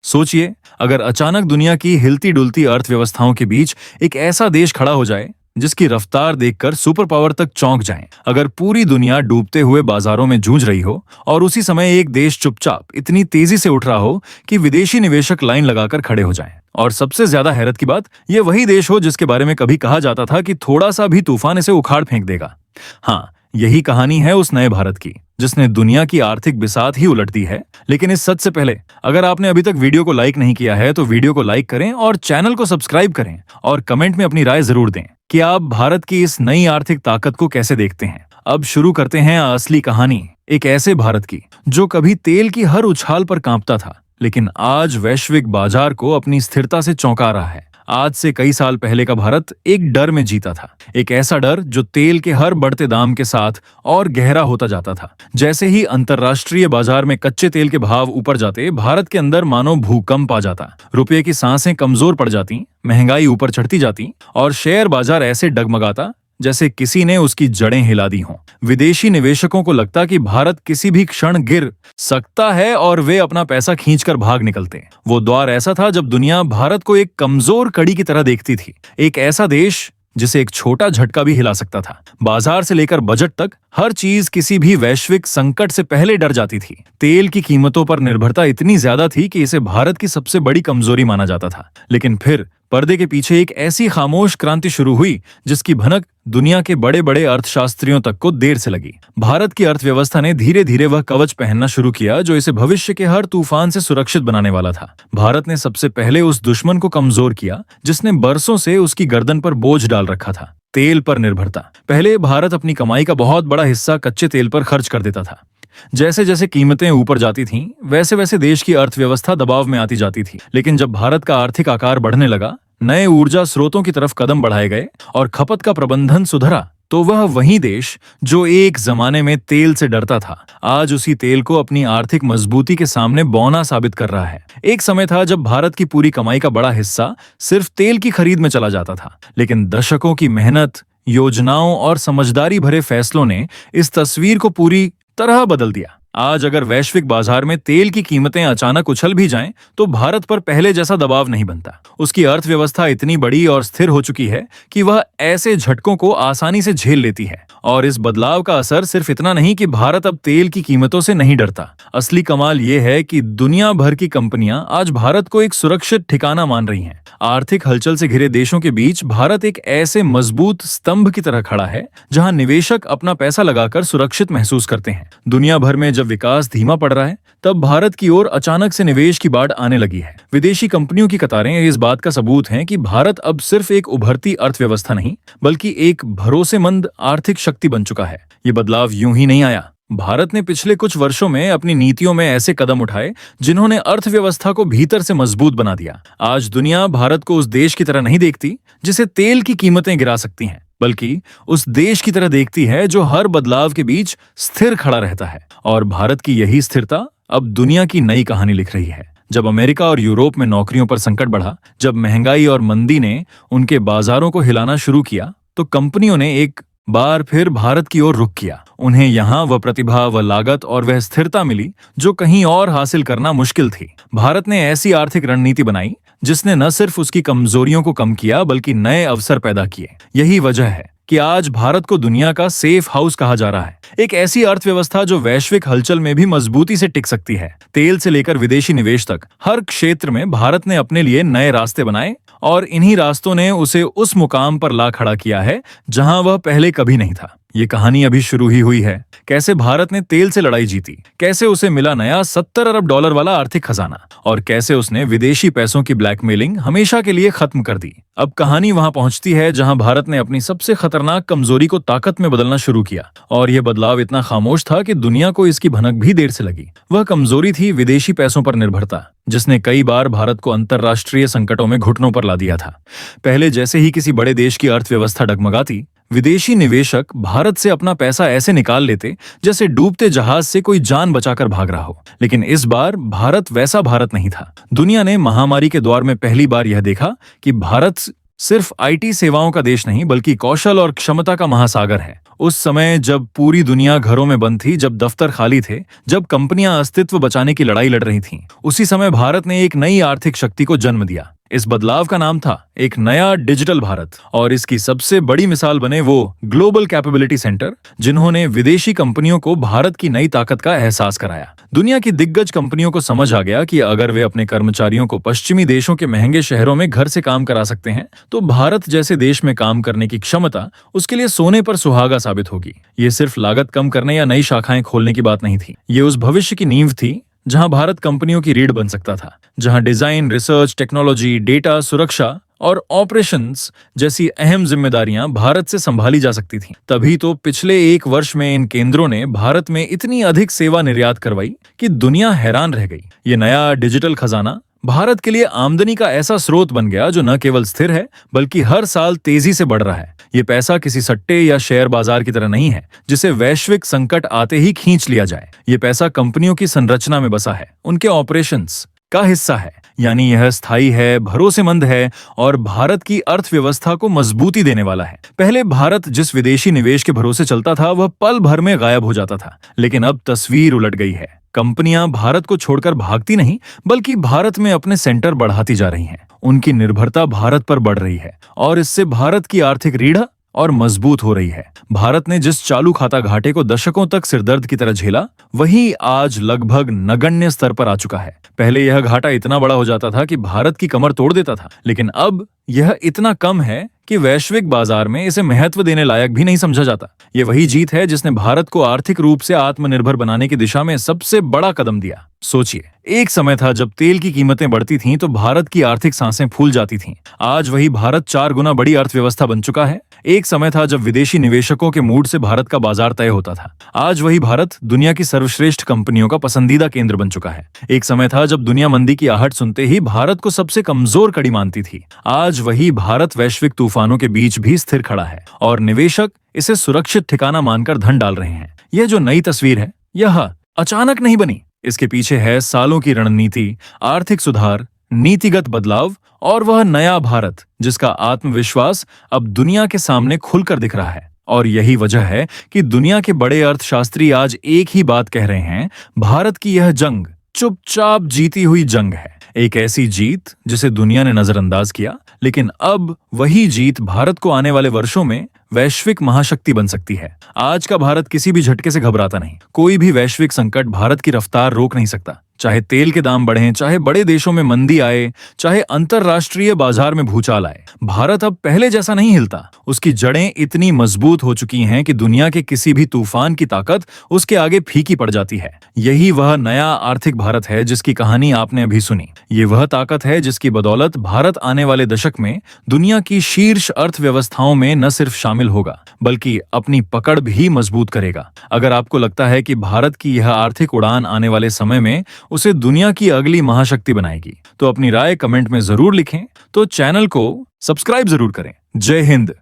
सोचिए, अगर अचानक दुनिया की हिलती डुलती अर्थव्यवस्थाओं के बीच एक ऐसा देश खड़ा हो जाए जिसकी रफ्तार देखकर सुपर पावर तक चौंक जाएं। अगर पूरी दुनिया डूबते हुए बाजारों में जूझ रही हो और उसी समय एक देश चुपचाप इतनी तेजी से उठ रहा हो कि विदेशी निवेशक लाइन लगाकर खड़े हो जाएं। और सबसे ज्यादा हैरत की बात, ये वही देश हो जिसके बारे में कभी कहा जाता था कि थोड़ा सा भी तूफान इसे उखाड़ फेंक देगा। हाँ, यही कहानी है उस नए भारत की जिसने दुनिया की आर्थिक बिसात ही उलट दी है। लेकिन इस सच से पहले, अगर आपने अभी तक वीडियो को लाइक नहीं किया है तो वीडियो को लाइक करें और चैनल को सब्सक्राइब करें और कमेंट में अपनी राय जरूर दें कि आप भारत की इस नई आर्थिक ताकत को कैसे देखते हैं। अब शुरू करते हैं असली कहानी, एक ऐसे भारत की जो कभी तेल की हर उछाल पर कांपता था, लेकिन आज वैश्विक बाजार को अपनी स्थिरता से चौंका रहा है। आज से कई साल पहले का भारत एक डर में जीता था, एक ऐसा डर जो तेल के हर बढ़ते दाम के साथ और गहरा होता जाता था। जैसे ही अंतर्राष्ट्रीय बाजार में कच्चे तेल के भाव ऊपर जाते, भारत के अंदर मानो भूकंप आ जाता। रुपये की सांसें कमजोर पड़ जाती, महंगाई ऊपर चढ़ती जाती और शेयर बाजार ऐसे डगमगाता जैसे किसी ने उसकी जड़ें हिला दी हों। विदेशी निवेशकों को लगता कि भारत किसी भी क्षण गिर सकता है और वे अपना पैसा खींचकर भाग निकलते। वो दौर ऐसा था जब दुनिया भारत को एक कमजोर कड़ी की तरह देखती थी, एक ऐसा देश जिसे एक छोटा झटका भी हिला सकता था। बाजार से लेकर बजट तक हर चीज किसी भी वैश्विक संकट से पहले डर जाती थी। तेल की कीमतों पर निर्भरता इतनी ज्यादा थी कि इसे भारत की सबसे बड़ी कमजोरी माना जाता था। लेकिन फिर पर्दे के पीछे एक ऐसी खामोश क्रांति शुरू हुई जिसकी भनक दुनिया के बड़े बड़े अर्थशास्त्रियों तक को देर से लगी। भारत की अर्थव्यवस्था ने धीरे धीरे वह कवच पहनना शुरू किया जो इसे भविष्य के हर तूफान से सुरक्षित बनाने वाला था। भारत ने सबसे पहले उस दुश्मन को कमजोर किया जिसने बरसों से उसकी गर्दन पर बोझ डाल रखा था, तेल पर निर्भरता। पहले भारत अपनी कमाई का बहुत बड़ा हिस्सा कच्चे तेल पर खर्च कर देता था। जैसे जैसे कीमतें ऊपर जाती थीं, वैसे वैसे देश की अर्थव्यवस्था दबाव में आती जाती थी। लेकिन जब भारत का आर्थिक आकार बढ़ने लगा, नए ऊर्जा स्रोतों की तरफ कदम बढ़ाए गए और खपत का प्रबंधन सुधरा, तो वह वही देश जो एक जमाने में तेल से डरता था, आज उसी तेल को अपनी आर्थिक मजबूती के सामने बौना साबित कर रहा है। एक समय था जब भारत की पूरी कमाई का बड़ा हिस्सा सिर्फ तेल की खरीद में चला जाता था, लेकिन दशकों की मेहनत, योजनाओं और समझदारी भरे फैसलों ने इस तस्वीर को पूरी तरह बदल दिया। आज अगर वैश्विक बाजार में तेल की कीमतें अचानक उछल भी जाएं, तो भारत पर पहले जैसा दबाव नहीं बनता। उसकी अर्थव्यवस्था इतनी बड़ी और स्थिर हो चुकी है कि वह ऐसे झटकों को आसानी से झेल लेती है। और इस बदलाव का असर सिर्फ इतना नहीं कि भारत अब तेल की कीमतों से नहीं डरता। असली कमाल यह है कि दुनिया भर की कंपनियां आज भारत को एक सुरक्षित ठिकाना मान रही हैं। आर्थिक हलचल से घिरे देशों के बीच भारत एक ऐसे मजबूत स्तंभ की तरह खड़ा है जहां निवेशक अपना पैसा लगाकर सुरक्षित महसूस करते हैं। दुनिया भर में जब विकास धीमा पड़ रहा है, तब भारत की ओर अचानक से निवेश की बाढ़ आने लगी है। विदेशी कंपनियों की कतारें इस बात का सबूत हैं कि भारत अब सिर्फ एक उभरती अर्थव्यवस्था नहीं, बल्कि एक भरोसेमंद आर्थिक शक्ति बन चुका है। ये बदलाव यूं ही नहीं आया। भारत ने पिछले कुछ वर्षों में अपनी नीतियों में ऐसे कदम उठाए जिन्होंने अर्थव्यवस्था को भीतर से मजबूत बना दिया। आज दुनिया भारत को उस देश की तरह नहीं देखती जिसे तेल की कीमतें गिरा सकती हैं, बल्कि उस देश की तरह देखती है जो हर बदलाव के बीच स्थिर खड़ा रहता है। और भारत की यही स्थिरता अब दुनिया की नई कहानी लिख रही है। जब अमेरिका और यूरोप में नौकरियों पर संकट बढ़ा, जब महंगाई और मंदी ने उनके बाजारों को हिलाना शुरू किया, तो कंपनियों ने एक बार फिर भारत की ओर रुख किया। उन्हें यहाँ वह प्रतिभा, वह लागत और वह स्थिरता मिली जो कहीं और हासिल करना मुश्किल थी। भारत ने ऐसी आर्थिक रणनीति बनाई जिसने न सिर्फ उसकी कमजोरियों को कम किया, बल्कि नए अवसर पैदा किए। यही वजह है कि आज भारत को दुनिया का सेफ हाउस कहा जा रहा है, एक ऐसी अर्थव्यवस्था जो वैश्विक हलचल में भी मजबूती से टिक सकती है। तेल से लेकर विदेशी निवेश तक हर क्षेत्र में भारत ने अपने लिए नए रास्ते बनाए और इन्हीं रास्तों ने उसे उस मुकाम पर ला खड़ा किया है जहां वह पहले कभी नहीं था। ये कहानी अभी शुरू ही हुई है। कैसे भारत ने तेल से लड़ाई जीती, कैसे उसे मिला नया $70 अरब वाला आर्थिक खजाना, और कैसे उसने विदेशी पैसों की ब्लैकमेलिंग हमेशा के लिए खत्म कर दी। अब कहानी वहां पहुंचती है जहां भारत ने अपनी सबसे खतरनाक कमजोरी को ताकत में बदलना शुरू किया। और यह बदलाव इतना खामोश था कि दुनिया को इसकी भनक भी देर से लगी। वह कमजोरी थी विदेशी पैसों पर निर्भरता, जिसने कई बार भारत को अंतर्राष्ट्रीय संकटों में घुटनों पर ला दिया था। पहले जैसे ही किसी बड़े देश की अर्थव्यवस्था डगमगाती, विदेशी निवेशक भारत से अपना पैसा ऐसे निकाल लेते जैसे डूबते जहाज से कोई जान बचाकर भाग रहा हो। लेकिन इस बार भारत वैसा भारत नहीं था। दुनिया ने महामारी के दौर में पहली बार यह देखा कि भारत सिर्फ आईटी सेवाओं का देश नहीं बल्कि कौशल और क्षमता का महासागर है। उस समय जब पूरी दुनिया घरों में बंद थी, जब दफ्तर खाली थे, जब कंपनियां अस्तित्व बचाने की लड़ाई लड़ रही थीं, उसी समय भारत ने एक नई आर्थिक शक्ति को जन्म दिया। इस बदलाव का नाम था एक नया डिजिटल भारत, और इसकी सबसे बड़ी मिसाल बने वो ग्लोबल कैपेबिलिटी सेंटर, जिन्होंने विदेशी कंपनियों को भारत की नई ताकत का एहसास कराया। दुनिया की दिग्गज कंपनियों को समझ आ गया कि अगर वे अपने कर्मचारियों को पश्चिमी देशों के महंगे शहरों में घर से काम करा सकते हैं, तो भारत जैसे देश में काम करने की क्षमता उसके लिए सोने पर सुहागा साबित होगी। ये सिर्फ लागत कम करने या नई शाखाएं खोलने की बात नहीं थी, ये उस भविष्य की नींव थी जहां भारत कंपनियों की रीढ़ बन सकता था, जहां डिजाइन, रिसर्च, टेक्नोलॉजी, डेटा, सुरक्षा और ऑपरेशंस जैसी अहम जिम्मेदारियां भारत से संभाली जा सकती थीं। तभी तो पिछले एक वर्ष में इन केंद्रों ने भारत में इतनी अधिक सेवा निर्यात करवाई कि दुनिया हैरान रह गई। ये नया डिजिटल खजाना भारत के लिए आमदनी का ऐसा स्रोत बन गया जो न केवल स्थिर है बल्कि हर साल तेजी से बढ़ रहा है। ये पैसा किसी सट्टे या शेयर बाजार की तरह नहीं है जिसे वैश्विक संकट आते ही खींच लिया जाए। ये पैसा कंपनियों की संरचना में बसा है, उनके ऑपरेशंस का हिस्सा है, यानी यह स्थायी है, भरोसेमंद है और भारत की अर्थव्यवस्था को मजबूती देने वाला है। पहले भारत जिस विदेशी निवेश के भरोसे चलता था वह पल भर में गायब हो जाता था, लेकिन अब तस्वीर उलट गई है। कंपनियां भारत को छोड़कर भागती नहीं बल्कि भारत में अपने सेंटर बढ़ाती जा रही हैं। उनकी निर्भरता भारत पर बढ़ रही है और इससे भारत की आर्थिक रीढ़ और मजबूत हो रही है। भारत ने जिस चालू खाता घाटे को दशकों तक सिरदर्द की तरह झेला, वही आज लगभग नगण्य स्तर पर आ चुका है। पहले यह घाटा इतना बड़ा हो जाता था कि भारत की कमर तोड़ देता था, लेकिन अब यह इतना कम है कि वैश्विक बाजार में इसे महत्व देने लायक भी नहीं समझा जाता। ये वही जीत है जिसने भारत को आर्थिक रूप से आत्मनिर्भर बनाने की दिशा में सबसे बड़ा कदम दिया। सोचिए, एक समय था जब तेल की कीमतें बढ़ती थीं तो भारत की आर्थिक सांसें फूल जाती थीं। आज वही भारत 4 गुना बड़ी अर्थव्यवस्था बन चुका है। एक समय था जब विदेशी निवेशकों के मूड से भारत का बाजार तय होता था। आज वही भारत दुनिया की सर्वश्रेष्ठ कंपनियों का पसंदीदा केंद्र बन चुका है। एक समय था जब दुनिया मंदी की आहट सुनते ही भारत को सबसे कमजोर कड़ी मानती थी। आज वही भारत वैश्विक तूफानों के बीच भी स्थिर खड़ा है और निवेशक इसे सुरक्षित ठिकाना मानकर धन डाल रहे हैं। यह जो नई तस्वीर है, यह अचानक नहीं बनी। इसके पीछे है सालों की रणनीति, आर्थिक सुधार, नीतिगत बदलाव और वह नया भारत जिसका आत्मविश्वास अब दुनिया के सामने खुलकर दिख रहा है। और यही वजह है कि दुनिया के बड़े अर्थशास्त्री आज एक ही बात कह रहे हैं, भारत की यह जंग चुपचाप जीती हुई जंग है। एक ऐसी जीत जिसे दुनिया ने नजरअंदाज किया, लेकिन अब वही जीत भारत को आने वाले वर्षों में वैश्विक महाशक्ति बन सकती है। आज का भारत किसी भी झटके से घबराता नहीं। कोई भी वैश्विक संकट भारत की रफ्तार रोक नहीं सकता। चाहे तेल के दाम बढ़ें, चाहे बड़े देशों में मंदी आए, चाहे अंतरराष्ट्रीय बाजार में भूचाल आए, भारत अब पहले जैसा नहीं हिलता। उसकी जड़ें इतनी मजबूत हो चुकी हैं कि दुनिया के किसी भी तूफान की ताकत उसके आगे फीकी पड़ जाती है। यही वह नया आर्थिक भारत है जिसकी कहानी आपने अभी सुनी। ये वह ताकत है जिसकी बदौलत भारत आने वाले दशक में दुनिया की शीर्ष अर्थव्यवस्थाओं में न सिर्फ शामिल होगा बल्कि अपनी पकड़ भी मजबूत करेगा। अगर आपको लगता है कि भारत की यह आर्थिक उड़ान आने वाले समय में उसे दुनिया की अगली महाशक्ति बनाएगी, तो अपनी राय कमेंट में जरूर लिखें। तो चैनल को सब्सक्राइब जरूर करें। जय हिंद।